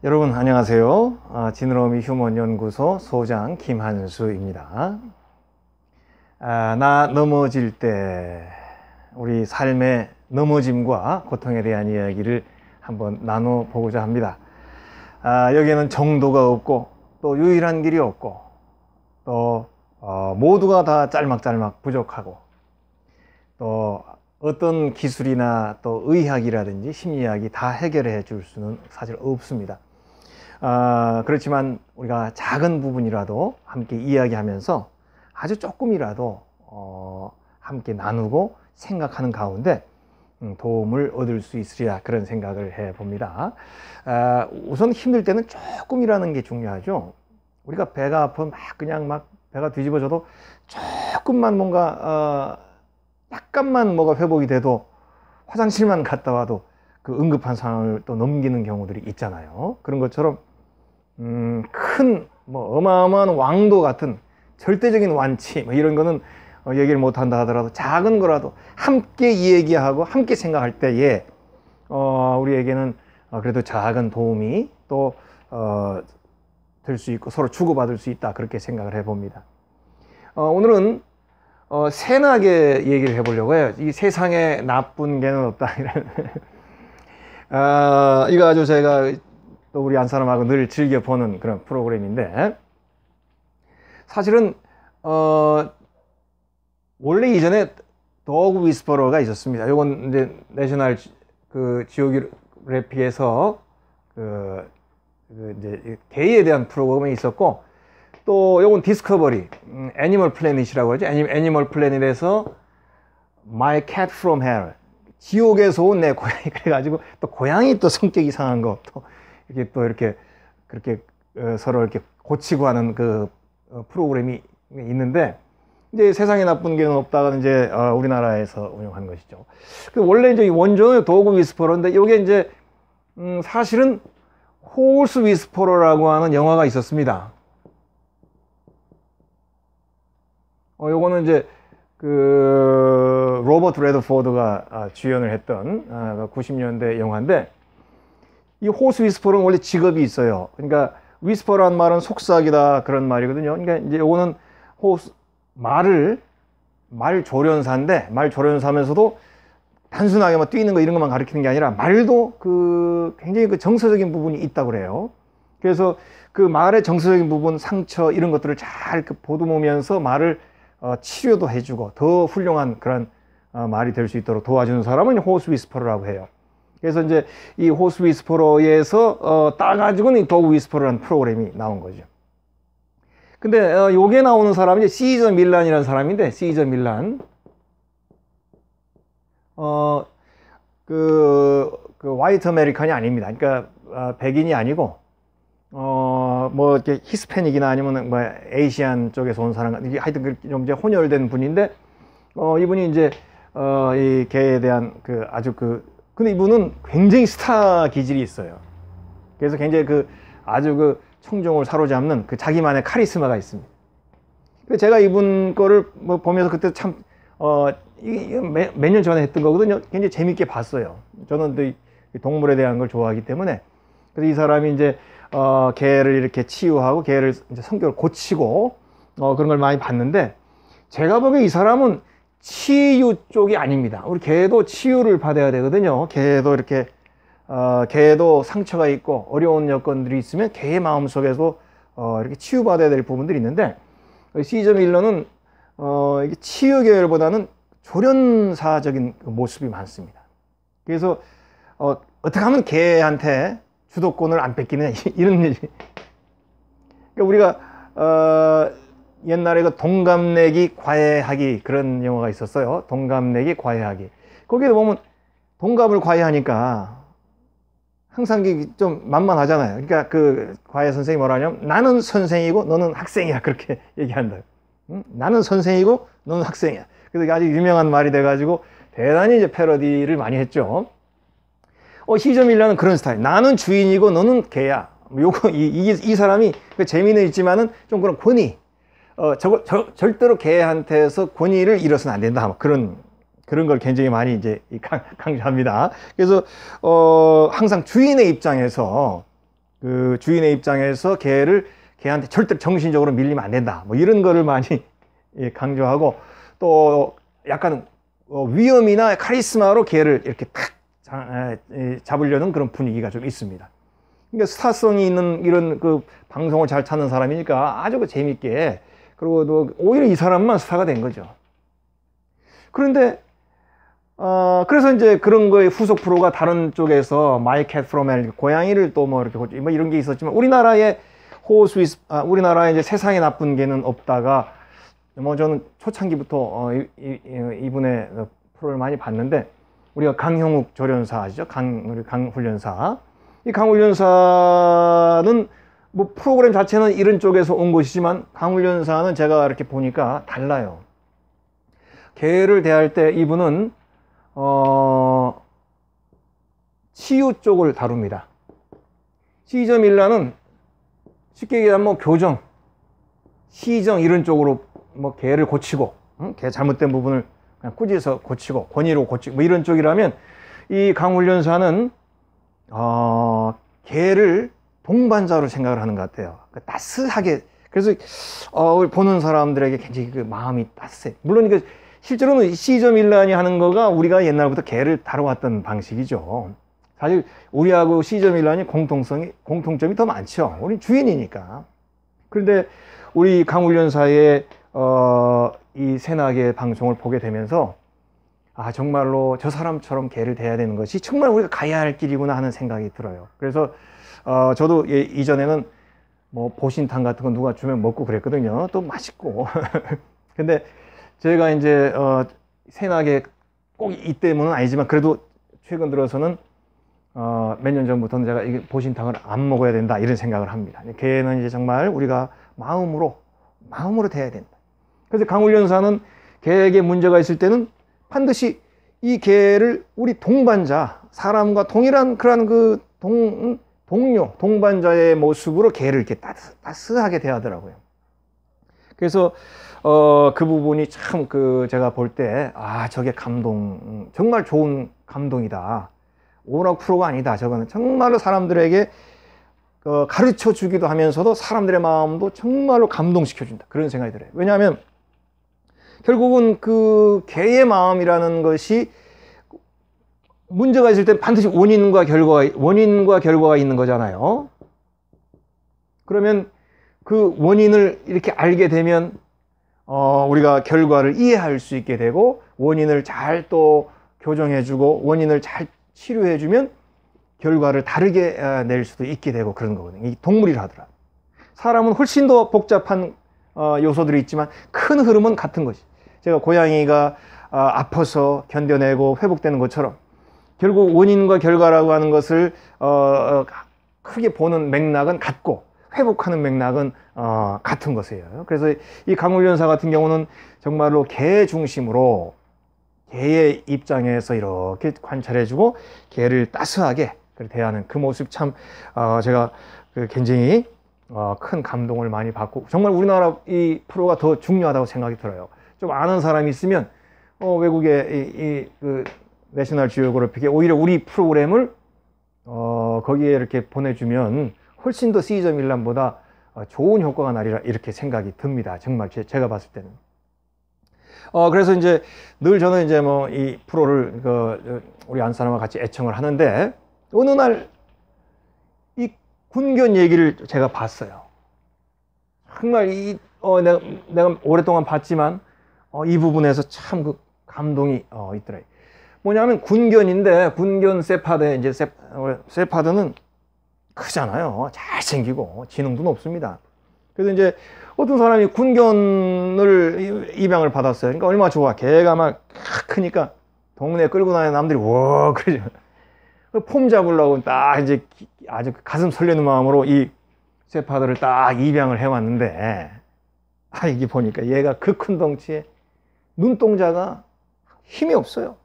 여러분 안녕하세요. 지느러미 휴먼 연구소 소장 김한수입니다. 나 넘어질 때 우리 삶의 넘어짐과 고통에 대한 이야기를 한번 나눠보고자 합니다. 여기에는 정도가 없고 또 유일한 길이 없고 또 모두가 다 짤막짤막 부족하고 또 어떤 기술이나 또 의학이라든지 심리학이 다 해결해 줄 수는 사실 없습니다. 그렇지만 우리가 작은 부분이라도 함께 이야기하면서 아주 조금이라도 함께 나누고 생각하는 가운데 도움을 얻을 수 있으리라 그런 생각을 해 봅니다. 우선 힘들 때는 조금이라는 게 중요하죠. 우리가 배가 아프면 그냥 배가 뒤집어져도 조금만 뭔가 약간만 뭐가 회복이 돼도 화장실만 갔다 와도 그 응급한 상황을 또 넘기는 경우들이 있잖아요. 그런 것처럼 큰 어마어마한 왕도 같은 절대적인 완치 이런 거는 얘기를 못 한다 하더라도 작은 거라도 함께 얘기하고 함께 생각할 때에 우리에게는 그래도 작은 도움이 또 될 수 있고 서로 주고받을 수 있다 그렇게 생각을 해 봅니다. 오늘은 세나게 얘기를 해보려고 해요. 이 세상에 나쁜 개는 없다. 이런. 이거 아주 제가 또 우리 안 사람하고 늘 즐겨보는 그런 프로그램인데, 사실은, 원래 이전에 도그 위스퍼러가 있었습니다. 요건 이제 내셔널 지오그래픽에서 이제 개에 대한 프로그램이 있었고, 또 요건 디스커버리, 애니멀 플래닛이라고 하죠. 애니멀 플래닛에서 My Cat from Hell, 지옥에서 온 내 고양이. 그래가지고 또 고양이 또 성격 이상한 거 또 이렇게 그렇게 서로 이렇게 고치고 하는 그 프로그램이 있는데, 이제 세상에 나쁜 개는 없다가 이제 우리나라에서 운영한 것이죠. 원래 이제 원조는 도그 위스퍼러인데 요게 이제 사실은 호스 위스퍼러라고 하는 영화가 있었습니다. 요거는 이제 로버트 레드포드가 주연을 했던 90년대 영화인데, 이 호스 위스퍼러는 원래 직업이 있어요. 그러니까 위스퍼라는 말은 속삭이다 그런 말이거든요. 그러니까 이제 요거는 말 조련사인데, 말 조련사면서도 단순하게 뛰는 거 이런 것만 가리키는 게 아니라 말도 굉장히 정서적인 부분이 있다고 그래요. 그래서 그 말의 정서적인 부분, 상처 이런 것들을 잘 보듬으면서 말을 치료도 해주고 더 훌륭한 그런 말이 될 수 있도록 도와주는 사람은 호스 위스퍼러라고 해요. 그래서 이제 이 호스 위스퍼러에서 따가지고는 이 도그 위스퍼러라는 프로그램이 나온 거죠. 근데 요게 나오는 사람이 이제 시저 밀란이라는 사람인데, 시저 밀란 화이트 아메리칸이 아닙니다. 그러니까 백인이 아니고 이렇게 히스패닉이나 아니면 에이시안 쪽에서 온 사람, 하여튼 좀 이제 혼혈된 분인데, 이분이 이제 이 개에 대한 근데 이분은 굉장히 스타 기질이 있어요. 그래서 굉장히 아주 청중을 사로잡는 자기만의 카리스마가 있습니다. 그래서 제가 이분 거를 보면서 그때 참 몇 년 전에 했던 거거든요. 굉장히 재밌게 봤어요. 저는 또 동물에 대한 걸 좋아하기 때문에. 그래서 이 사람이 이제 개를 이렇게 치유하고 개를 이제 성격을 고치고 그런 걸 많이 봤는데, 제가 보기에 이 사람은 치유 쪽이 아닙니다. 우리 개도 치유를 받아야 되거든요. 개도 이렇게 개도 상처가 있고 어려운 여건들이 있으면 개의 마음속에서 이렇게 치유받아야 될 부분들이 있는데, 시저 밀러는 치유 계열보다는 조련사적인 모습이 많습니다. 그래서 어떻게 하면 개한테 주도권을 안 뺏기느냐 이런 얘기. 그러니까 우리가 옛날에 동갑내기 과외하기 그런 영화가 있었어요. 동갑내기 과외하기. 거기에 보면 동갑을 과외하니까 항상 좀 만만하잖아요. 그러니까 과외 선생님이 뭐라 하냐면, 나는 선생이고 너는 학생이야 그렇게 얘기한다. 응? 나는 선생이고 너는 학생이야. 그래서 아주 유명한 말이 돼가지고 대단히 이제 패러디를 많이 했죠. 시저 밀러는 그런 스타일. 나는 주인이고 너는 개야. 이 사람이 재미는 있지만은 좀 그런 권위. 절대로 개한테서 권위를 잃어서는 안 된다. 그런 걸 굉장히 많이 이제 강조합니다. 그래서 항상 주인의 입장에서 그 주인의 입장에서 개한테 절대 정신적으로 밀리면 안 된다. 뭐 이런 거를 많이 예, 강조하고 또 약간 위엄이나 카리스마로 개를 이렇게 탁 잡으려는 그런 분위기가 좀 있습니다. 그러니까 스타성이 있는 이런 그 방송을 잘 찾는 사람이니까 아주 재밌게, 그리고 또 오히려 이 사람만 스타가 된 거죠. 그런데 그래서 이제 그런 거에 후속 프로가 다른 쪽에서 My Cat From Hell, 고양이를 또 뭐 이렇게 뭐 이런 게 있었지만 우리나라에 우리나라에 이제 세상에 나쁜 개는 없다가 뭐 저는 초창기부터 이분의 프로를 많이 봤는데, 우리가 강형욱 조련사 아시죠? 우리 강훈련사. 이 강훈련사는 뭐 프로그램 자체는 이런 쪽에서 온 것이지만 강훈련사는 제가 이렇게 보니까 달라요. 개를 대할 때 이분은 치유 쪽을 다룹니다. 시저밀라는 쉽게 얘기하면 뭐 교정, 시정 이런 쪽으로 뭐 개를 고치고, 개 잘못된 부분을 그냥 꾸짖어서 고치고, 권위로 고치고 뭐 이런 쪽이라면, 이 강훈련사는 개를 동반자로 생각을 하는 것 같아요. 따스하게. 그래서 보는 사람들에게 굉장히 그 마음이 따스해. 물론 이게 실제로는 시저밀란이 하는 거가 우리가 옛날부터 개를 다뤄왔던 방식이죠. 사실 우리하고 시저밀란이 공통점이 더 많죠. 우리 주인이니까. 그런데 우리 강훈련사의 이 세나개 방송을 보게 되면서 정말로 저 사람처럼 개를 대해야 되는 것이 정말 우리가 가야 할 길이구나 하는 생각이 들어요. 그래서 저도 이전에는 뭐 보신탕 같은 거 누가 주면 먹고 그랬거든요. 또 맛있고. 근데 제가 이제 세나개 꼭 이 때문은 아니지만 그래도 최근 들어서는 몇 년 전부터는 제가 이 보신탕을 안 먹어야 된다 이런 생각을 합니다. 개는 이제 정말 우리가 마음으로 대해야 된다. 그래서 강훈련사는 개에게 문제가 있을 때는 반드시 이 개를 우리 동반자, 사람과 동일한 그러한 그 동료, 동반자의 모습으로 개를 이렇게 따스하게 대하더라고요. 그래서 그 부분이 참 제가 볼 때 저게 정말 좋은 감동이다. 오락 프로가 아니다. 저거는 정말로 사람들에게 가르쳐 주기도 하면서도 사람들의 마음도 정말로 감동시켜준다. 그런 생각이 들어요. 왜냐하면 결국은 그 개의 마음이라는 것이 문제가 있을 때 반드시 원인과 결과가 있는 거잖아요. 그러면 그 원인을 이렇게 알게 되면 우리가 결과를 이해할 수 있게 되고, 원인을 잘 또 교정해주고 원인을 잘 치료해주면 결과를 다르게 낼 수도 있게 되고 그런 거거든요. 이 동물이라 하더라. 사람은 훨씬 더 복잡한 요소들이 있지만 큰 흐름은 같은 것이. 제가 고양이가 아파서 견뎌내고 회복되는 것처럼 결국 원인과 결과라고 하는 것을 크게 보는 맥락은 같고 회복하는 맥락은 같은 것이에요. 그래서 이 강훈련사 같은 경우는 정말로 개 중심으로 개의 입장에서 이렇게 관찰해주고 개를 따스하게 대하는 그 모습 참 제가 굉장히 큰 감동을 많이 받고, 정말 우리나라 이 프로가 더 중요하다고 생각이 들어요. 좀 아는 사람이 있으면 외국의 그 내셔널 지오그래픽에 오히려 우리 프로그램을 거기에 이렇게 보내주면 훨씬 더 시저밀란보다 좋은 효과가 나리라 이렇게 생각이 듭니다. 정말 제가 봤을 때는. 그래서 이제 늘 저는 이제 뭐 이 프로를 우리 안 사람과 같이 애청을 하는데, 어느 날 이 군견 얘기를 제가 봤어요. 정말 내가 오랫동안 봤지만 이 부분에서 참 그 감동이 있더라고요. 뭐냐면 군견인데, 군견 세파드, 이제 세파드는 크잖아요. 잘생기고 지능도 높습니다. 그래서 이제 어떤 사람이 군견을 입양을 받았어요. 그러니까 얼마나 좋아. 개가 막 크니까 동네에 끌고 다니는 남들이 와 그러죠. 폼 잡으려고 딱 이제 아주 가슴 설레는 마음으로 이 세파드를 딱 입양을 해왔는데, 이게 보니까 얘가 그 큰 덩치에 눈동자가 힘이 없어요.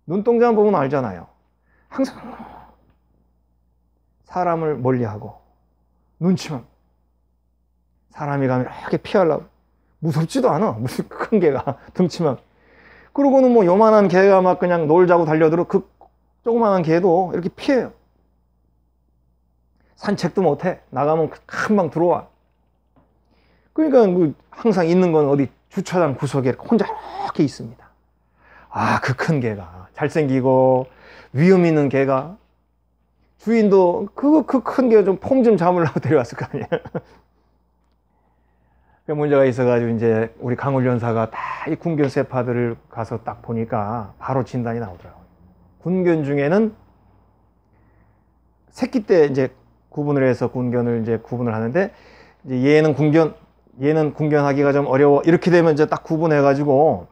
눈동자만 보면 알잖아요. 항상 사람을 멀리하고 눈치만, 사람이 가면 이렇게 피하려고, 무섭지도 않아. 무슨 큰 개가 덩치만. 그러고는 뭐 요만한 개가 막 그냥 놀자고 달려들어 그 조그만한 개도 이렇게 피해요. 산책도 못해. 나가면 금방 들어와. 그러니까 뭐 항상 있는 건 어디 주차장 구석에 혼자 이렇게 있습니다. 아, 그 큰 개가, 잘생기고 위험 있는 개가, 주인도 그 큰 개 좀 폼 좀 잡으려고 데려왔을 거 아니에요. 그 문제가 있어가지고 이제 우리 강훈련사가 다 이 군견 세파들을 가서 딱 보니까 바로 진단이 나오더라고요. 군견 중에는 새끼 때 이제 구분을 해서 군견을 이제 구분을 하는데, 이제 얘는 군견하기가 좀 어려워. 이렇게 되면 이제 딱 구분해가지고,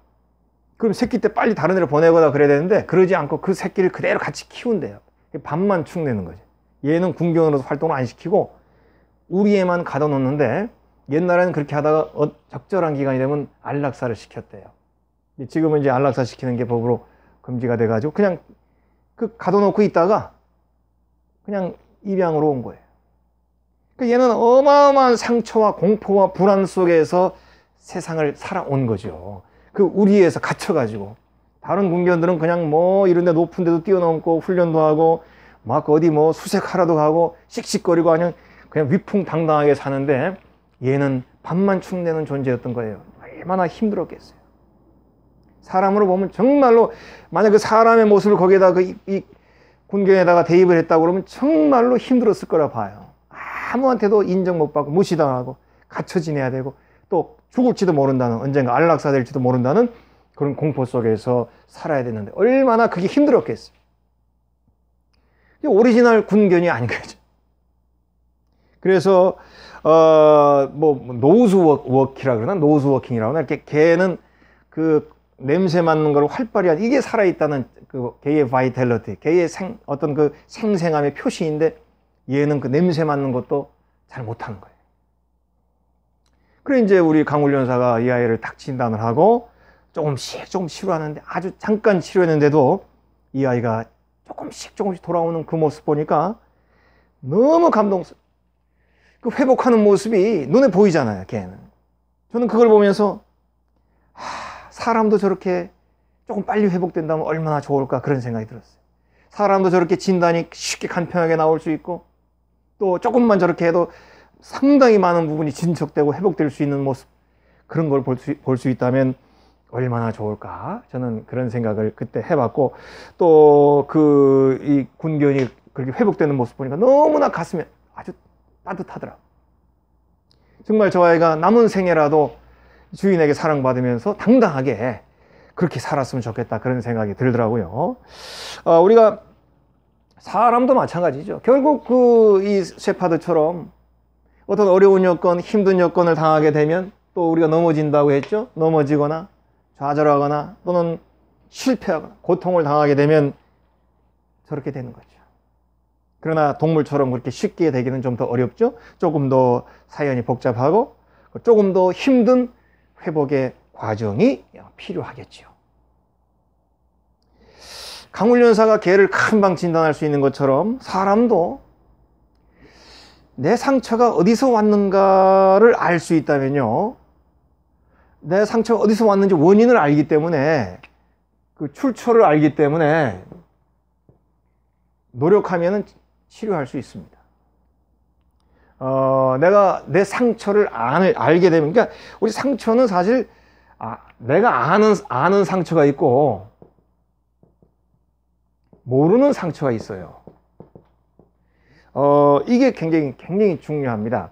그럼 새끼 때 빨리 다른 데로 보내거나 그래야 되는데, 그러지 않고 그 새끼를 그대로 같이 키운대요. 밥만 축내는 거죠. 얘는 군견으로서 활동을 안 시키고 우리 애만 가둬놓는데, 옛날에는 그렇게 하다가 적절한 기간이 되면 안락사를 시켰대요. 지금은 이제 안락사 시키는 게 법으로 금지가 돼가지고 그냥 그 가둬놓고 있다가 그냥 입양으로 온 거예요. 그러니까 얘는 어마어마한 상처와 공포와 불안 속에서 세상을 살아온 거죠. 그 우리에서 갇혀가지고. 다른 군견들은 그냥 뭐 이런 데 높은 데도 뛰어넘고 훈련도 하고 막 어디 뭐 수색하러도 가고 씩씩거리고 그냥 위풍당당하게 사는데, 얘는 밥만 축내는 존재였던 거예요. 얼마나 힘들었겠어요. 사람으로 보면 정말로, 만약 그 사람의 모습을 거기에다 이 군견에다가 대입을 했다고 그러면 정말로 힘들었을 거라 봐요. 아무한테도 인정 못 받고 무시당하고 갇혀 지내야 되고, 또 죽을지도 모른다는, 언젠가 안락사 될지도 모른다는 그런 공포 속에서 살아야 되는데 얼마나 그게 힘들었겠어요. 오리지널 군견이 아닌 거죠. 그래서 뭐 노즈워킹이라 그러나, 노즈워킹이라고 하나, 이렇게 개는 그 냄새 맡는 걸 활발히 하는, 이게 살아있다는 그 개의 바이탈리티, 개의 어떤 그 생생함의 표시인데, 얘는 그 냄새 맡는 것도 잘 못하는 거예요. 그래 이제 우리 강훈련사가 이 아이를 딱 진단을 하고 조금씩 치료하는데, 아주 잠깐 치료했는데도 이 아이가 조금씩 돌아오는 그 모습 보니까 너무 감동스러워. 그 회복하는 모습이 눈에 보이잖아요, 걔는. 저는 그걸 보면서 사람도 저렇게 조금 빨리 회복된다면 얼마나 좋을까, 그런 생각이 들었어요. 사람도 저렇게 진단이 쉽게 간편하게 나올 수 있고, 또 조금만 저렇게 해도 상당히 많은 부분이 진척되고 회복될 수 있는 모습, 그런 걸 볼 수 있다면 얼마나 좋을까, 저는 그런 생각을 그때 해봤고, 또 이 군견이 그렇게 회복되는 모습 보니까 너무나 가슴에 아주 따뜻하더라고. 정말 저 아이가 남은 생애라도 주인에게 사랑받으면서 당당하게 그렇게 살았으면 좋겠다, 그런 생각이 들더라고요. 우리가 사람도 마찬가지죠. 결국 이 셰파드처럼 어떤 어려운 여건, 힘든 여건을 당하게 되면 또 우리가 넘어진다고 했죠. 넘어지거나 좌절하거나 또는 실패하거나 고통을 당하게 되면 저렇게 되는 거죠. 그러나 동물처럼 그렇게 쉽게 되기는 좀 더 어렵죠. 조금 더 사연이 복잡하고 조금 더 힘든 회복의 과정이 필요하겠죠. 강훈련사가 개를 금방 진단할 수 있는 것처럼, 사람도 내 상처가 어디서 왔는가를 알 수 있다면요, 내 상처가 어디서 왔는지 원인을 알기 때문에, 그 출처를 알기 때문에 노력하면 치료할 수 있습니다. 내가 내 상처를 알게 되면, 그러니까 우리 상처는 사실 내가 아는 상처가 있고 모르는 상처가 있어요. 이게 굉장히 중요합니다.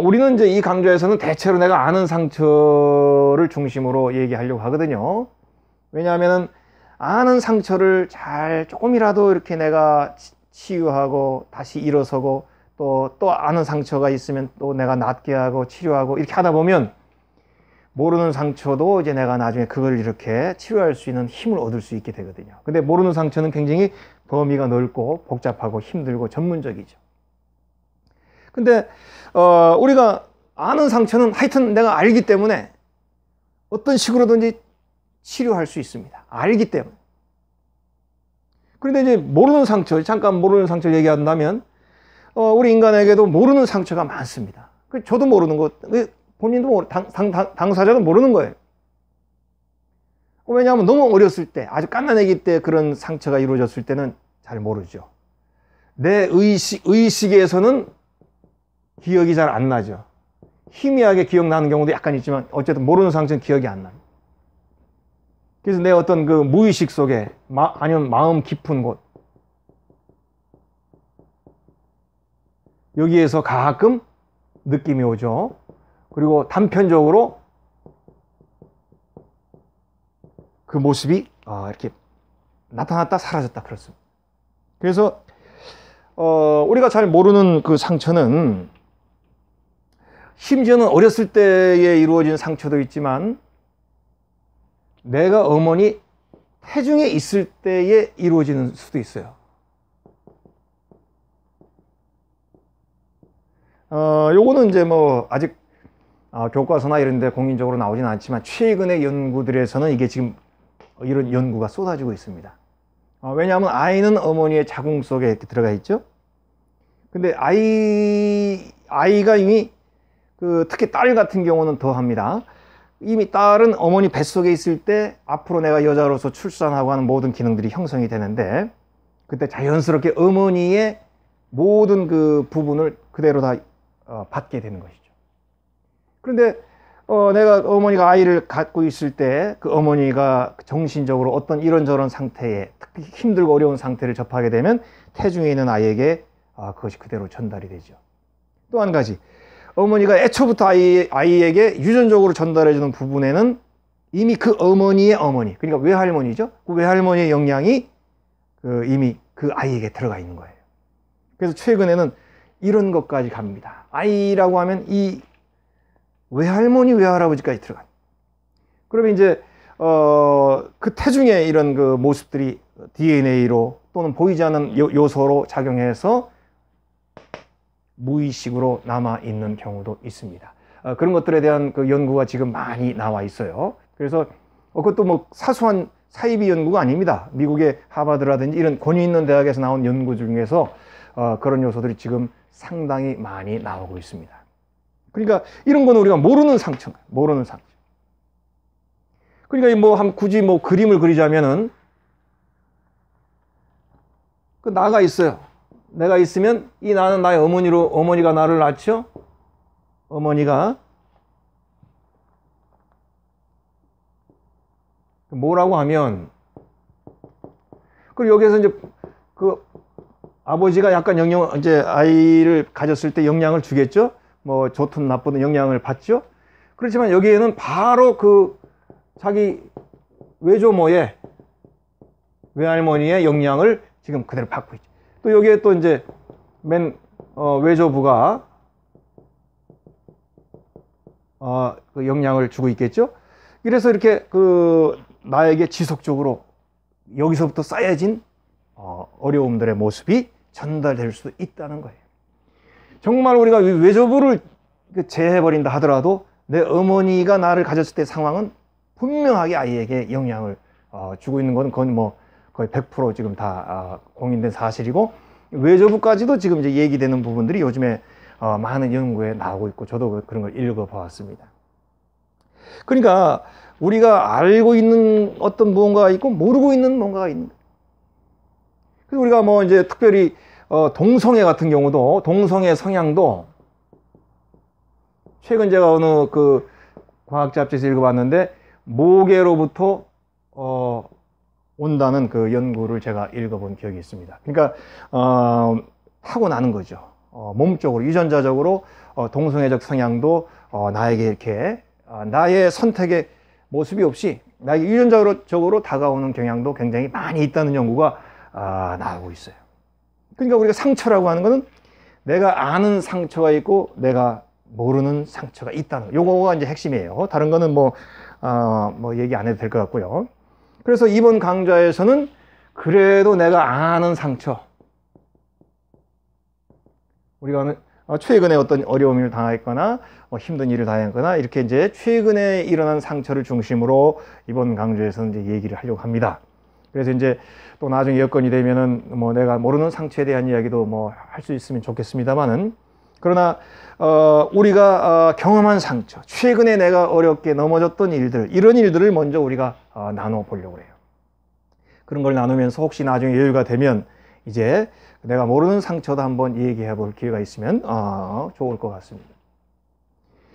우리는 이제 이 강좌에서는 대체로 내가 아는 상처를 중심으로 얘기하려고 하거든요. 왜냐하면 아는 상처를 조금이라도 이렇게 내가 치유하고 다시 일어서고, 또 아는 상처가 있으면 또 내가 낫게 하고 치료하고 이렇게 하다 보면, 모르는 상처도 이제 내가 나중에 그걸 이렇게 치료할 수 있는 힘을 얻을 수 있게 되거든요. 근데 모르는 상처는 굉장히 범위가 넓고 복잡하고 힘들고 전문적이죠. 근데 우리가 아는 상처는 하여튼 내가 알기 때문에 어떤 식으로든지 치료할 수 있습니다. 알기 때문에. 그런데 이제 모르는 상처, 잠깐 모르는 상처를 얘기한다면, 우리 인간에게도 모르는 상처가 많습니다. 저도 모르는 것, 본인도 당사자도 모르는 거예요. 왜냐하면 너무 어렸을 때, 아주 갓난아기 때 그런 상처가 이루어졌을 때는 잘 모르죠. 내 의식에서는 기억이 잘 안 나죠. 희미하게 기억나는 경우도 약간 있지만 어쨌든 모르는 상처는 기억이 안 나요. 그래서 내 어떤 그 무의식 속에 아니면 마음 깊은 곳 여기에서 가끔 느낌이 오죠. 그리고 단편적으로 그 모습이 이렇게 나타났다 사라졌다 그렇습니다. 그래서 우리가 잘 모르는 그 상처는 심지어는 어렸을 때에 이루어진 상처도 있지만 내가 어머니 태중에 있을 때에 이루어지는 수도 있어요. 요거는 이제 뭐 아직 교과서나 이런 데 공인적으로 나오지는 않지만 최근의 연구들에서는 이게 지금 이런 연구가 쏟아지고 있습니다. 왜냐하면 아이는 어머니의 자궁 속에 이렇게 들어가 있죠. 근데 아이가 이미 특히 딸 같은 경우는 더 합니다. 이미 딸은 어머니 뱃속에 있을 때 앞으로 내가 여자로서 출산하고 하는 모든 기능들이 형성이 되는데 그때 자연스럽게 어머니의 모든 그 부분을 그대로 다 받게 되는 것이죠. 그런데 내가 어머니가 아이를 갖고 있을 때 그 어머니가 정신적으로 어떤 이런저런 상태에 특히 힘들고 어려운 상태를 접하게 되면 태중에 있는 아이에게 그것이 그대로 전달이 되죠. 또 한 가지, 어머니가 애초부터 아이에게 유전적으로 전달해 주는 부분에는 이미 그 어머니의 어머니, 그러니까 외할머니죠. 그 외할머니의 영향이 이미 그 아이에게 들어가 있는 거예요. 그래서 최근에는 이런 것까지 갑니다. 아이라고 하면 이 외할머니, 외할아버지까지 들어가요. 그러면 이제 그 태중에 이런 그 모습들이 DNA로 또는 보이지 않는 요소로 작용해서 무의식으로 남아 있는 경우도 있습니다. 그런 것들에 대한 그 연구가 지금 많이 나와 있어요. 그래서 그것도 뭐 사소한 사이비 연구가 아닙니다. 미국의 하버드라든지 이런 권위 있는 대학에서 나온 연구 중에서 그런 요소들이 지금 상당히 많이 나오고 있습니다. 그러니까 이런 건 우리가 모르는 상처인가요? 모르는 상처. 그러니까 뭐 굳이 뭐 그림을 그리자면은 그 나가 있어요. 내가 있으면 이 나는 나의 어머니가 나를 낳죠. 어머니가 뭐라고 하면 그리고 여기에서 이제 그 아버지가 약간 이제 아이를 가졌을 때 영향을 주겠죠. 뭐 좋든 나쁘든 영향을 받죠. 그렇지만 여기에는 바로 그 자기 외조모의 외할머니의 영향을 지금 그대로 받고 있죠. 또 여기에 또 이제 외조부가 그 영향을 주고 있겠죠. 이래서 이렇게 나에게 지속적으로 여기서부터 쌓여진 어려움들의 모습이 전달될 수도 있다는 거예요. 정말 우리가 외조부를 제해버린다 하더라도 내 어머니가 나를 가졌을 때 상황은 분명하게 아이에게 영향을 주고 있는 건 그건 뭐 거의 100% 지금 다 공인된 사실이고 외조부까지도 지금 이제 얘기되는 부분들이 요즘에 많은 연구에 나오고 있고 저도 그런 걸 읽어보았습니다. 그러니까 우리가 알고 있는 어떤 무언가가 있고 모르고 있는 뭔가가 있는 거예요. 그래서 우리가 뭐 이제 특별히 동성애 같은 경우도 동성애 성향도 최근 제가 어느 그 과학 잡지에서 읽어봤는데 모계로부터 온다는 그 연구를 제가 읽어본 기억이 있습니다. 그러니까 타고나는 거죠. 몸적으로 유전자적으로 동성애적 성향도 나에게 이렇게 나의 선택의 모습이 없이 나에게 유전자적으로 다가오는 경향도 굉장히 많이 있다는 연구가 나오고 있어요. 그러니까 우리가 상처라고 하는 것은 내가 아는 상처가 있고 내가 모르는 상처가 있다는 거. 요거가 이제 핵심이에요. 다른 거는 뭐 얘기 안 해도 될 것 같고요. 그래서 이번 강좌에서는 그래도 내가 아는 상처, 우리가 최근에 어떤 어려움을 당했거나 힘든 일을 당했거나 이렇게 이제 최근에 일어난 상처를 중심으로 이번 강좌에서는 이제 얘기를 하려고 합니다. 그래서 이제 또 나중에 여건이 되면은 뭐 내가 모르는 상처에 대한 이야기도 뭐 할 수 있으면 좋겠습니다만은, 그러나 우리가 경험한 상처, 최근에 내가 어렵게 넘어졌던 일들, 이런 일들을 먼저 우리가 나눠 보려고 해요. 그런 걸 나누면서 혹시 나중에 여유가 되면 이제 내가 모르는 상처도 한번 얘기해 볼 기회가 있으면 좋을 것 같습니다.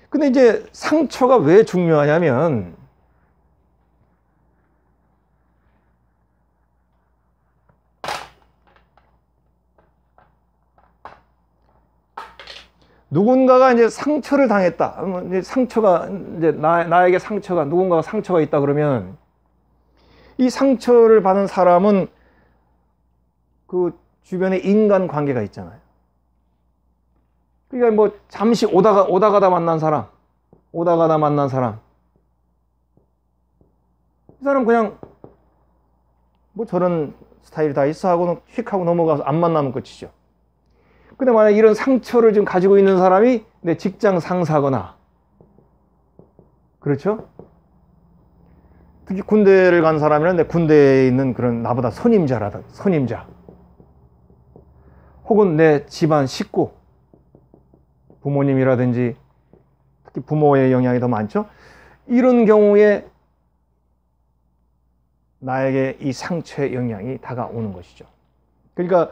근데 이제 상처가 왜 중요하냐면 누군가가 이제 상처를 당했다. 이제 상처가 이제 나에게 상처가 누군가가 상처가 있다 그러면 이 상처를 받은 사람은 그 주변에 인간 관계가 있잖아요. 그러니까 뭐 잠시 오다 가다 만난 사람, 이 사람 그냥 뭐 저런 스타일이 다 있어 하고는 휙 하고 넘어가서 안 만나면 끝이죠. 근데 만약 이런 상처를 좀 가지고 있는 사람이 내 직장 상사거나, 그렇죠? 특히 군대를 간 사람이란 내 군대에 있는 그런 나보다 선임자, 혹은 내 집안 식구, 부모님이라든지 특히 부모의 영향이 더 많죠. 이런 경우에 나에게 이 상처의 영향이 다가오는 것이죠. 그러니까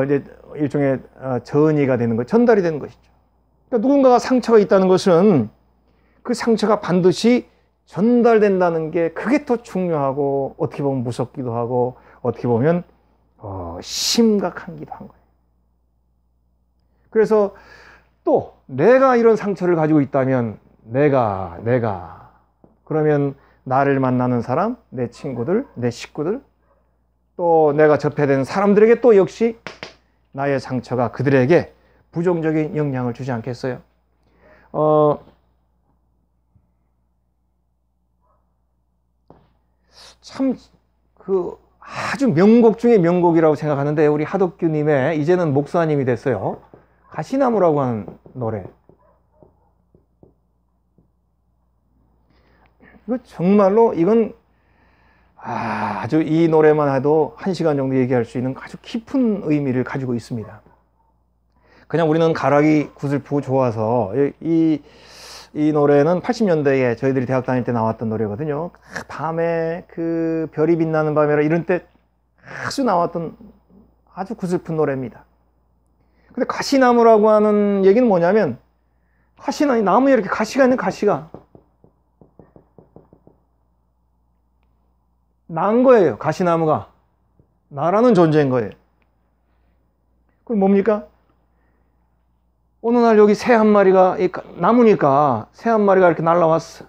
이제 일종의 전이가 되는 것, 전달이 되는 것이죠. 그러니까 누군가가 상처가 있다는 것은 그 상처가 반드시 전달된다는 게 그게 더 중요하고 어떻게 보면 무섭기도 하고 어떻게 보면 심각하기도 한 거예요. 그래서 또 내가 이런 상처를 가지고 있다면 내가 그러면 나를 만나는 사람, 내 친구들, 내 식구들, 또 내가 접해야 되는 사람들에게 또 역시 나의 상처가 그들에게 부정적인 영향을 주지 않겠어요? 참 아주 명곡 중에 명곡이라고 생각하는데 우리 하덕규님의 이제는 목사님이 됐어요. 가시나무라고 하는 노래. 이거 정말로 이건 아주 이 노래만 해도 1시간 정도 얘기할 수 있는 아주 깊은 의미를 가지고 있습니다. 그냥 우리는 가락이 구슬프고 좋아서 이 노래는 80년대에 저희들이 대학 다닐 때 나왔던 노래거든요. 밤에 그 별이 빛나는 밤이라 이런 때 아주 나왔던 아주 구슬픈 노래입니다. 근데 가시나무라고 하는 얘기는 뭐냐면 나무에 이렇게 가시가 있는 가시가 난 거예요. 가시나무가 나라는 존재인 거예요. 그럼 뭡니까? 어느 날 여기 새 한 마리가 나무니까 새 한 마리가 이렇게 날라왔어.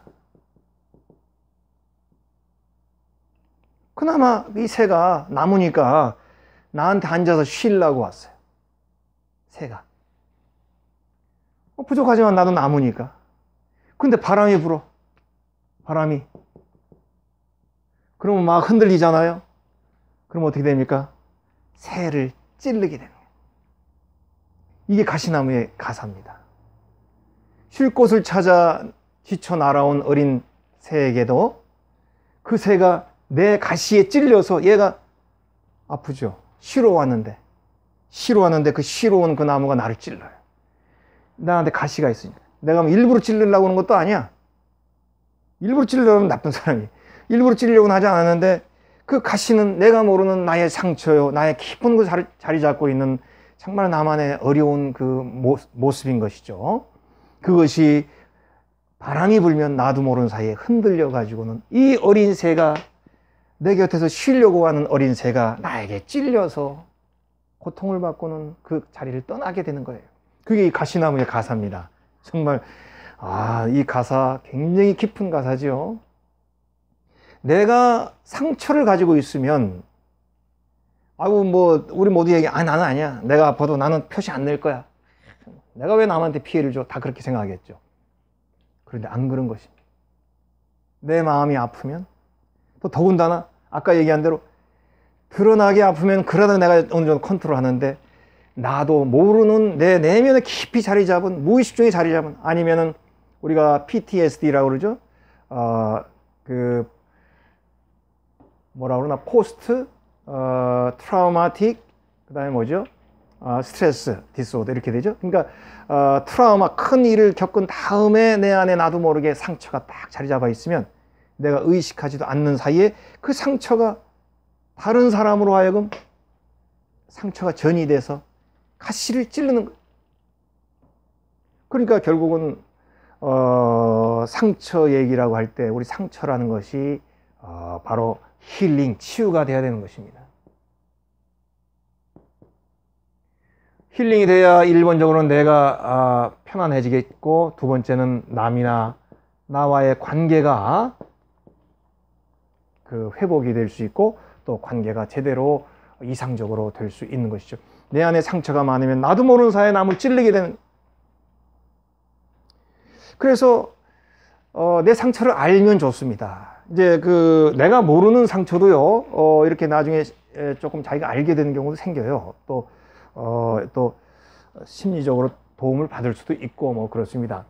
그나마 이 새가 나무니까 나한테 앉아서 쉬려고 왔어요. 새가. 부족하지만 나도 나무니까. 근데 바람이 불어. 바람이. 그러면 막 흔들리잖아요. 그럼 어떻게 됩니까? 새를 찌르게 됩니다. 이게 가시나무의 가사입니다. 쉴 곳을 찾아 지쳐 날아온 어린 새에게도 그 새가 내 가시에 찔려서 얘가 아프죠. 쉬러 왔는데 그 쉬러 온 그 나무가 나를 찔러요. 나한테 가시가 있으니까. 내가 뭐 일부러 찔르려고 하는 것도 아니야. 일부러 찔르려면 나쁜 사람이. 일부러 찔려고는 하지 않았는데 그 가시는 내가 모르는 나의 상처요, 나의 깊은 곳에 자리 잡고 있는 정말 나만의 어려운 그 모습인 것이죠. 그것이 바람이 불면 나도 모르는 사이에 흔들려 가지고는 이 어린 새가 내 곁에서 쉬려고 하는 어린 새가 나에게 찔려서 고통을 받고는 그 자리를 떠나게 되는 거예요. 그게 이 가시나무의 가사입니다. 정말 이 가사 굉장히 깊은 가사죠. 내가 상처를 가지고 있으면 우리 모두 얘기 나는 아니야. 내가 아파도 나는 표시 안 낼 거야. 내가 왜 남한테 피해를 줘? 다 그렇게 생각하겠죠. 그런데 안 그런 것입니다. 내 마음이 아프면 또 더군다나 아까 얘기한 대로 드러나게 아프면 그러다 내가 어느 정도 컨트롤하는데 나도 모르는 내 내면에 깊이 자리 잡은 무의식 중에 자리 잡은 아니면은 우리가 PTSD라고 그러죠. 뭐라 그러나 포스트 트라우마틱 그다음에 뭐죠? 스트레스 디스오더 이렇게 되죠. 그러니까 트라우마 큰 일을 겪은 다음에 내 안에 나도 모르게 상처가 딱 자리 잡아 있으면 내가 의식하지도 않는 사이에 그 상처가 다른 사람으로 하여금 상처가 전이 돼서 가시를 찌르는 거예요. 그러니까 결국은 상처 얘기라고 할 때 우리 상처라는 것이 바로 힐링, 치유가 돼야 되는 것입니다. 힐링이 돼야 1번적으로는 내가 편안해지겠고, 두 번째는 남이나 나와의 관계가 그 회복이 될 수 있고, 또 관계가 제대로 이상적으로 될 수 있는 것이죠. 내 안에 상처가 많으면 나도 모르는 사이에 남을 찔리게 되는. 그래서 내 상처를 알면 좋습니다. 이제 그 내가 모르는 상처도요, 이렇게 나중에 조금 자기가 알게 되는 경우도 생겨요. 또 심리적으로 도움을 받을 수도 있고 뭐 그렇습니다.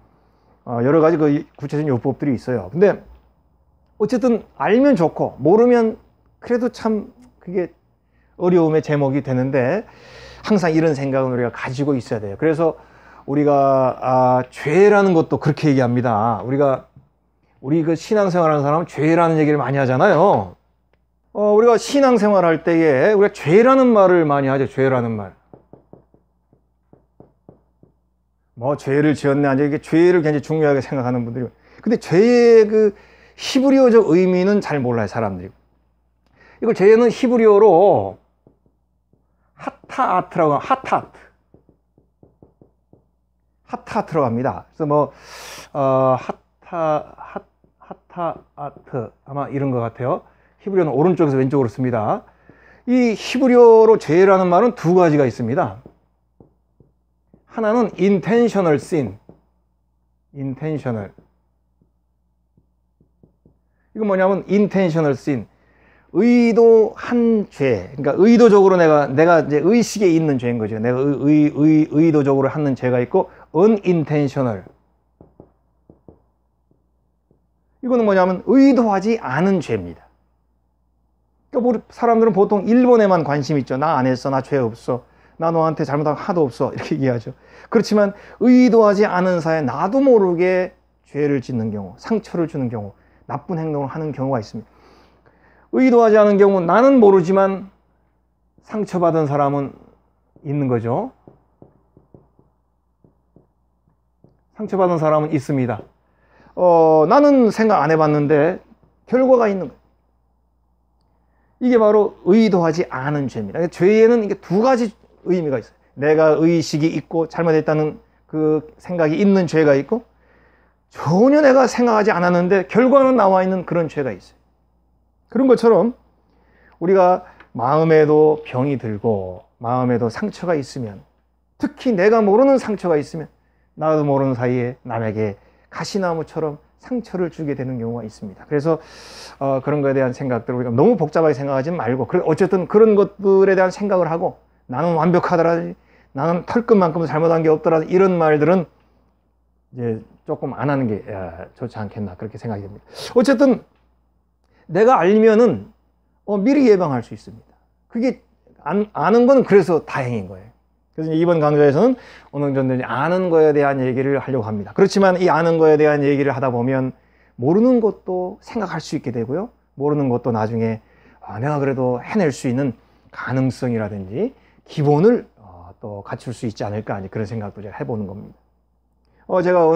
여러 가지 그 구체적인 요법들이 있어요. 근데 어쨌든 알면 좋고, 모르면 그래도 참 그게 어려움의 제목이 되는데, 항상 이런 생각은 우리가 가지고 있어야 돼요. 그래서 우리가 죄라는 것도 그렇게 얘기합니다. 우리 그 신앙생활하는 사람은 죄라는 얘기를 많이 하잖아요. 우리가 신앙생활할 때에 우리가 죄라는 말을 많이 하죠. 죄라는 말. 뭐 죄를 지었네, 아니, 이게 죄를 굉장히 중요하게 생각하는 분들이. 근데 죄의 그 히브리어적 의미는 잘 몰라요, 사람들이. 이걸 죄는 히브리어로 하타아트라고 하면 하타아트라고 합니다. 그래서 뭐 하타아트 아마 이런 것 같아요. 히브리어는 오른쪽에서 왼쪽으로 씁니다. 이 히브리어로 죄라는 말은 두 가지가 있습니다. 하나는 intentional sin, intentional. 이건 뭐냐면 intentional sin, 의도한 죄. 그러니까 의도적으로 내가 이제 의식에 있는 죄인 거죠. 내가 의도적으로 하는 죄가 있고, unintentional. 이거는 뭐냐면 의도하지 않은 죄입니다. 그러니까 우리 사람들은 보통 1번에만 관심 있죠. 나 안 했어, 나 죄 없어, 나 너한테 잘못한 거 하나도 없어, 이렇게 얘기하죠. 그렇지만 의도하지 않은 사이에 나도 모르게 죄를 짓는 경우, 상처를 주는 경우, 나쁜 행동을 하는 경우가 있습니다. 의도하지 않은 경우 나는 모르지만 상처받은 사람은 있는 거죠. 상처받은 사람은 있습니다. 나는 생각 안 해봤는데 결과가 있는 거예요. 이게 바로 의도하지 않은 죄입니다. 죄에는 이게 두 가지 의미가 있어요. 내가 의식이 있고 잘못했다는 그 생각이 있는 죄가 있고, 전혀 내가 생각하지 않았는데 결과는 나와 있는 그런 죄가 있어요. 그런 것처럼 우리가 마음에도 병이 들고 마음에도 상처가 있으면, 특히 내가 모르는 상처가 있으면 나도 모르는 사이에 남에게 가시나무처럼 상처를 주게 되는 경우가 있습니다. 그래서 그런 것에 대한 생각들을 우리가 너무 복잡하게 생각하지 말고, 어쨌든 그런 것들에 대한 생각을 하고, 나는 완벽하더라, 나는 털끝만큼 잘못한 게 없더라, 이런 말들은 이제 조금 안 하는 게 좋지 않겠나, 그렇게 생각이 됩니다. 어쨌든 내가 알면은 미리 예방할 수 있습니다. 그게 아는 건 그래서 다행인 거예요. 그래서 이번 강좌에서는 어느 정도 아는 거에 대한 얘기를 하려고 합니다. 그렇지만 이 아는 거에 대한 얘기를 하다 보면 모르는 것도 생각할 수 있게 되고요, 모르는 것도 나중에 내가 그래도 해낼 수 있는 가능성이라든지 기본을 또 갖출 수 있지 않을까, 그런 생각도 제가 해보는 겁니다. 제가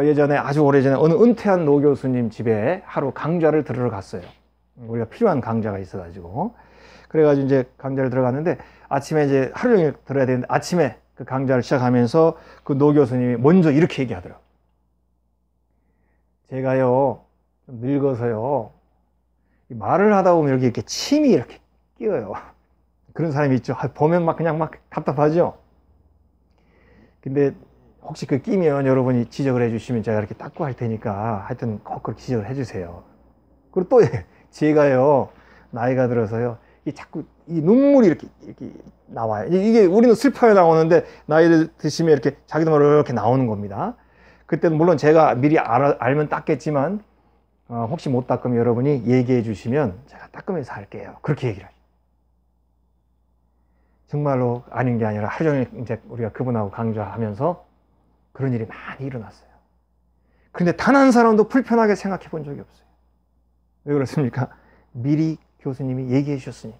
예전에, 아주 오래전에 어느 은퇴한 노 교수님 집에 하루 강좌를 들으러 갔어요. 우리가 필요한 강좌가 있어가지고. 그래가지고 이제 강좌를 들어갔는데, 아침에 이제 하루 종일 들어야 되는데, 아침에 그 강좌를 시작하면서 그 노 교수님이 먼저 이렇게 얘기하더라고요. 제가요, 좀 늙어서요, 말을 하다 보면 이렇게 침이 이렇게 끼어요. 그런 사람이 있죠. 보면 그냥 답답하죠. 근데 혹시 그 끼면 여러분이 지적을 해주시면 제가 이렇게 닦고 할 테니까 하여튼 꼭 그렇게 지적을 해주세요. 그리고 또 제가요, 나이가 들어서요, 자꾸 이 눈물이 이렇게 나와요. 이게 우리는 슬퍼야 나오는데 나이 드시면 이렇게 자기도 모르게 이렇게 나오는 겁니다. 그때는 물론 제가 미리 알면 닦겠지만, 혹시 못 닦으면 여러분이 얘기해 주시면 제가 닦으면서 할게요. 그렇게 얘기를 하죠. 정말로 아닌 게 아니라 하루 종일 이제 우리가 그분하고 강좌하면서 그런 일이 많이 일어났어요. 그런데 단 한 사람도 불편하게 생각해 본 적이 없어요. 왜 그렇습니까? 미리 교수님이 얘기해 주셨으니까.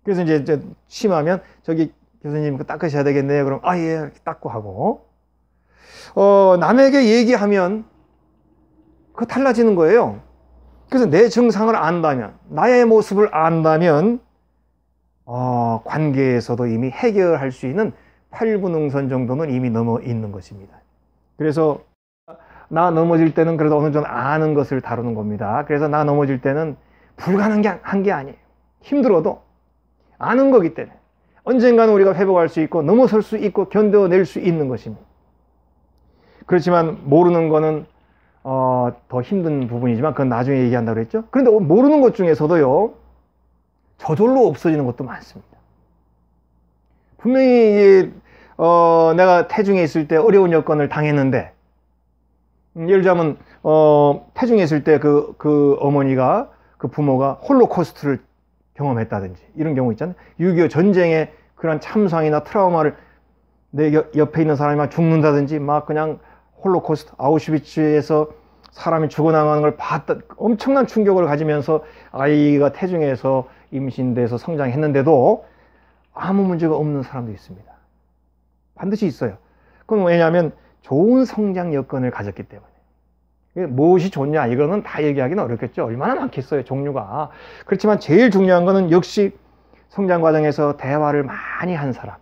그래서 이제 심하면 저기 교수님 닦으셔야 되겠네요. 그럼 아, 예, 이렇게 닦고 하고. 남에게 얘기하면 그거 달라지는 거예요. 그래서 내 증상을 안다면, 나의 모습을 안다면 관계에서도 이미 해결할 수 있는 8분응선 정도는 이미 넘어 있는 것입니다. 그래서 나 넘어질 때는 그래도 어느 정도 아는 것을 다루는 겁니다. 그래서 나 넘어질 때는 불가능한 게 아니에요. 힘들어도 아는 거기 때문에 언젠가는 우리가 회복할 수 있고 넘어설 수 있고 견뎌낼 수 있는 것입니다. 그렇지만 모르는 거는 더 힘든 부분이지만 그건 나중에 얘기한다고 그랬죠. 그런데 모르는 것 중에서도요, 저절로 없어지는 것도 많습니다. 분명히 내가 태중에 있을 때 어려운 여건을 당했는데, 예를 들자면 태중에 있을 때 그 어머니가, 그 부모가 홀로코스트를 경험했다든지 이런 경우 있잖아요. 6.25 전쟁의 그런 참상이나 트라우마를 내 옆에 있는 사람이 막 죽는다든지 막 그냥 홀로코스트, 아우슈비츠에서 사람이 죽어나가는 걸 봤다, 엄청난 충격을 가지면서 아이가 태중에서 임신돼서 성장했는데도 아무 문제가 없는 사람도 있습니다. 반드시 있어요. 그건 왜냐하면 좋은 성장 여건을 가졌기 때문에. 무엇이 좋냐, 이거는 다 얘기하기는 어렵겠죠. 얼마나 많겠어요, 종류가. 그렇지만 제일 중요한 거는 역시 성장 과정에서 대화를 많이 한 사람,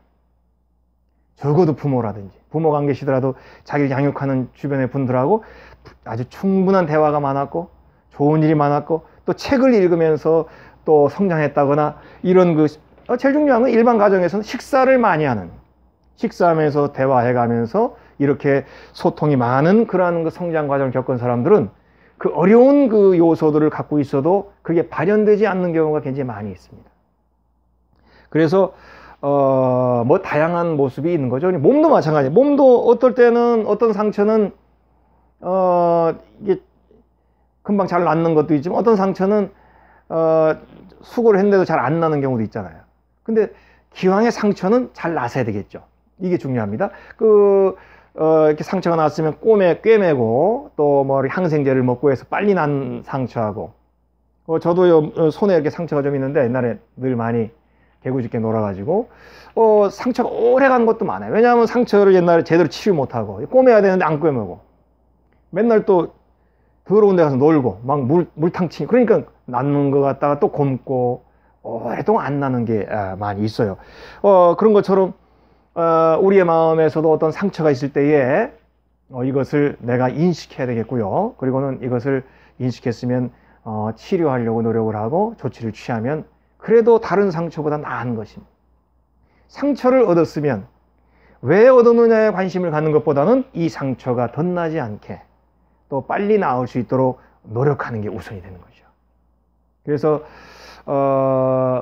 적어도 부모라든지, 부모가 안 계시더라도 자기를 양육하는 주변의 분들하고 아주 충분한 대화가 많았고 좋은 일이 많았고 또 책을 읽으면서 또 성장했다거나 이런 제일 중요한 건 일반 가정에서는 식사를 많이 하는, 식사하면서 대화해가면서 이렇게 소통이 많은 그러한 성장 과정을 겪은 사람들은 그 어려운 그 요소들을 갖고 있어도 그게 발현되지 않는 경우가 굉장히 많이 있습니다. 그래서 뭐 다양한 모습이 있는 거죠. 몸도 마찬가지예요. 몸도 어떨 때는 어떤 상처는 이게 금방 잘 낫는 것도 있지만 어떤 상처는 수고를 했는데도 잘 안 나는 경우도 있잖아요. 근데 기왕의 상처는 잘 나서야 되겠죠. 이게 중요합니다. 이렇게 상처가 났으면 꿰매고 또 뭐 항생제를 먹고 해서 빨리 난 상처하고, 저도 손에 이렇게 상처가 좀 있는데 옛날에 늘 많이 개구짖게 놀아가지고 상처가 오래 간 것도 많아요. 왜냐하면 상처를 옛날에 제대로 치유 못하고 꿰매야 되는데 안 꿰매고 맨날 또 더러운 데 가서 놀고 막 물탕 치고, 그러니까 낫는 거 갖다가 또 곪고 오랫동안 안 나는 게 많이 있어요. 그런 것처럼 우리의 마음에서도 어떤 상처가 있을 때에 이것을 내가 인식해야 되겠고요. 그리고는 이것을 인식했으면 치료하려고 노력을 하고 조치를 취하면 그래도 다른 상처보다 나은 것입니다. 상처를 얻었으면 왜 얻었느냐에 관심을 갖는 것보다는 이 상처가 덧나지 않게 또 빨리 나을 수 있도록 노력하는 게 우선이 되는 거죠. 그래서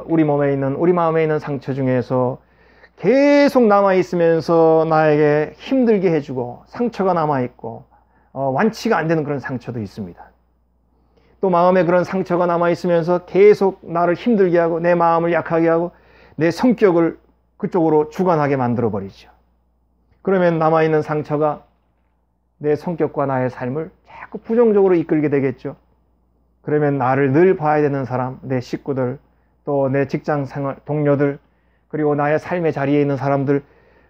우리 마음에 있는 상처 중에서 계속 남아있으면서 나에게 힘들게 해주고 상처가 남아있고 완치가 안 되는 그런 상처도 있습니다. 또 마음에 그런 상처가 남아있으면서 계속 나를 힘들게 하고 내 마음을 약하게 하고 내 성격을 그쪽으로 주관하게 만들어버리죠. 그러면 남아있는 상처가 내 성격과 나의 삶을 자꾸 부정적으로 이끌게 되겠죠. 그러면 나를 늘 봐야 되는 사람, 내 식구들, 또 내 직장 생활 동료들, 그리고 나의 삶의 자리에 있는 사람들,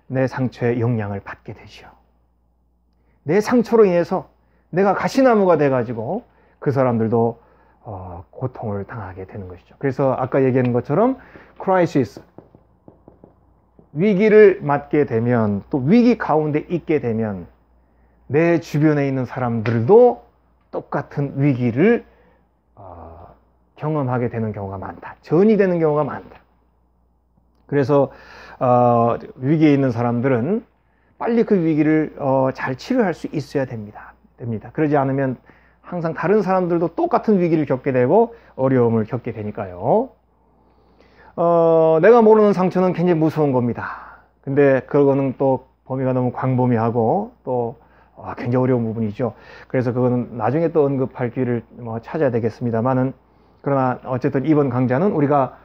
내 상처에 영향을 받게 되죠. 내 상처로 인해서 내가 가시나무가 돼가지고 그 사람들도 고통을 당하게 되는 것이죠. 그래서 아까 얘기한 것처럼 크라이시스, 위기를 맞게 되면, 또 위기 가운데 있게 되면 내 주변에 있는 사람들도 똑같은 위기를 경험하게 되는 경우가 많다. 전이 되는 경우가 많다. 그래서 위기에 있는 사람들은 빨리 그 위기를 잘 치료할 수 있어야 됩니다. 그러지 않으면 항상 다른 사람들도 똑같은 위기를 겪게 되고 어려움을 겪게 되니까요. 내가 모르는 상처는 굉장히 무서운 겁니다. 근데 그거는 또 범위가 너무 광범위하고 또 굉장히 어려운 부분이죠. 그래서 그거는 나중에 또 언급할 기회를 찾아야 되겠습니다만은, 그러나 어쨌든 이번 강좌는 우리가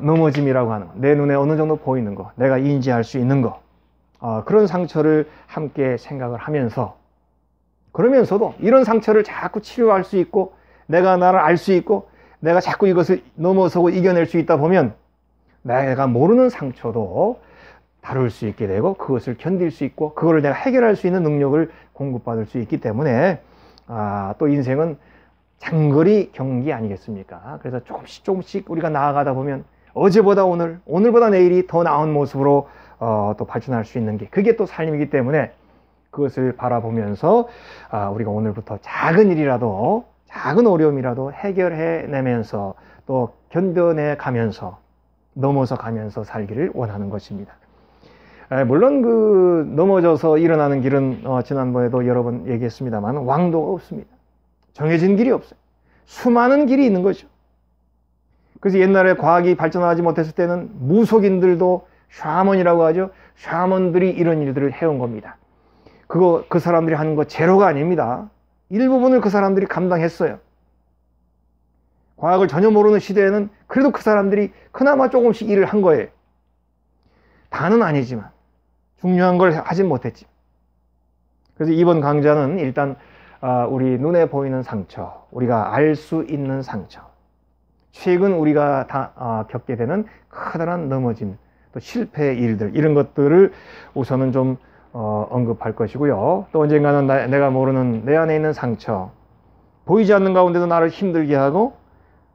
넘어짐이라고 하는 거, 내 눈에 어느 정도 보이는 거, 내가 인지할 수 있는 거, 그런 상처를 함께 생각을 하면서, 그러면서도 이런 상처를 자꾸 치료할 수 있고 내가 나를 알 수 있고 내가 자꾸 이것을 넘어서고 이겨낼 수 있다 보면 내가 모르는 상처도 다룰 수 있게 되고 그것을 견딜 수 있고 그거를 내가 해결할 수 있는 능력을 공급받을 수 있기 때문에 또 인생은 장거리 경기 아니겠습니까? 그래서 조금씩 조금씩 우리가 나아가다 보면 어제보다 오늘, 오늘보다 내일이 더 나은 모습으로 또 발전할 수 있는 게 그게 또 삶이기 때문에 그것을 바라보면서 우리가 오늘부터 작은 일이라도 작은 어려움이라도 해결해내면서 또 견뎌내 가면서 넘어서 가면서 살기를 원하는 것입니다. 물론 그 넘어져서 일어나는 길은 지난번에도 여러 번 얘기했습니다만 왕도가 없습니다. 정해진 길이 없어요. 수많은 길이 있는 거죠. 그래서 옛날에 과학이 발전하지 못했을 때는 무속인들도 샤먼이라고 하죠. 샤먼들이 이런 일들을 해온 겁니다. 그 사람들이 하는 거 제로가 아닙니다. 일부분을 그 사람들이 감당했어요. 과학을 전혀 모르는 시대에는 그래도 그 사람들이 그나마 조금씩 일을 한 거예요. 다는 아니지만 중요한 걸 하진 못했지. 그래서 이번 강좌는 일단 우리 눈에 보이는 상처, 우리가 알 수 있는 상처, 최근 우리가 겪게 되는 커다란 넘어짐, 또 실패의 일들, 이런 것들을 우선은 좀 언급할 것이고요. 또 언젠가는 내가 모르는 내 안에 있는 상처, 보이지 않는 가운데도 나를 힘들게 하고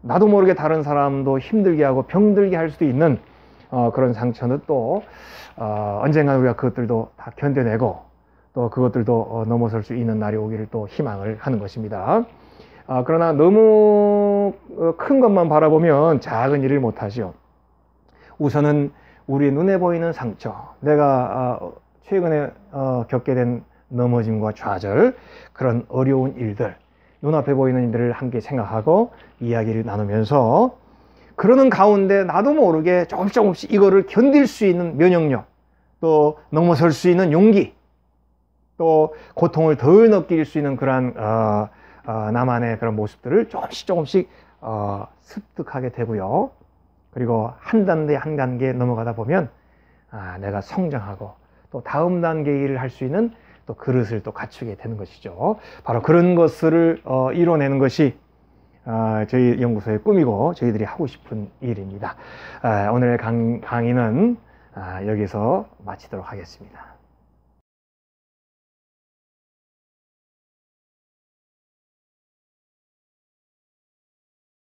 나도 모르게 다른 사람도 힘들게 하고 병들게 할 수도 있는 그런 상처는 또 언젠가 우리가 그것들도 다 견뎌내고 또 그것들도 넘어설 수 있는 날이 오기를 또 희망을 하는 것입니다. 그러나 너무 큰 것만 바라보면 작은 일을 못하죠. 우선은 우리 눈에 보이는 상처, 내가 최근에 겪게 된 넘어짐과 좌절, 그런 어려운 일들, 눈앞에 보이는 일들을 함께 생각하고 이야기를 나누면서 그러는 가운데 나도 모르게 조금씩 이거를 견딜 수 있는 면역력, 또 넘어설 수 있는 용기, 또 고통을 덜 느낄 수 있는 그런 나만의 그런 모습들을 조금씩 습득하게 되고요. 그리고 한 단계 한 단계 넘어가다 보면 내가 성장하고 또 다음 단계 일을 할 수 있는 또 그릇을 또 갖추게 되는 것이죠. 바로 그런 것을 이뤄내는 것이 저희 연구소의 꿈이고 저희들이 하고 싶은 일입니다. 오늘의 강의는 여기서 마치도록 하겠습니다.